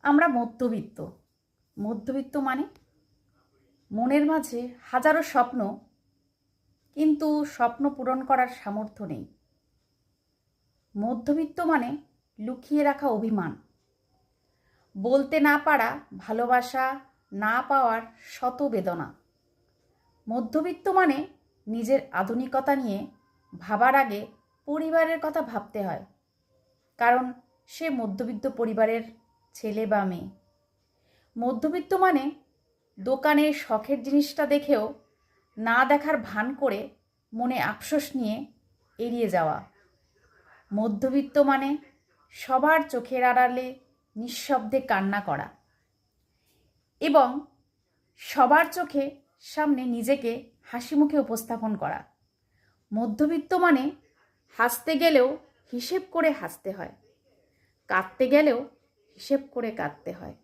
আমরা মধ্যবিত্ত। মধ্যবিত্ত মানে মনের মাঝে হাজারো স্বপ্ন, কিন্তু স্বপ্ন পূরণ করার সামর্থ্য নেই। মধ্যবিত্ত মানে লুকিয়ে রাখা অভিমান, বলতে না পারা ভালোবাসা, না পাওয়ার শত বেদনা। মধ্যবিত্ত মানে নিজের আধুনিকতা নিয়ে ভাবার আগে পরিবারের কথা ভাবতে হয়, কারণ সে মধ্যবিত্ত পরিবারের ছেলে বা মেয়ে। মধ্যবিত্ত মানে দোকানের শখের জিনিসটা দেখেও না দেখার ভান করে মনে আফসোস নিয়ে এড়িয়ে যাওয়া। মধ্যবিত্ত মানে সবার চোখের আড়ালে নিঃশব্দে কান্না করা এবং সবার চোখে সামনে নিজেকে হাসি মুখে উপস্থাপন করা। মধ্যবিত্ত মানে হাসতে গেলেও হিসেব করে হাসতে হয়, কাঁদতে গেলেও হিসেব করে কাঁদতে হয়।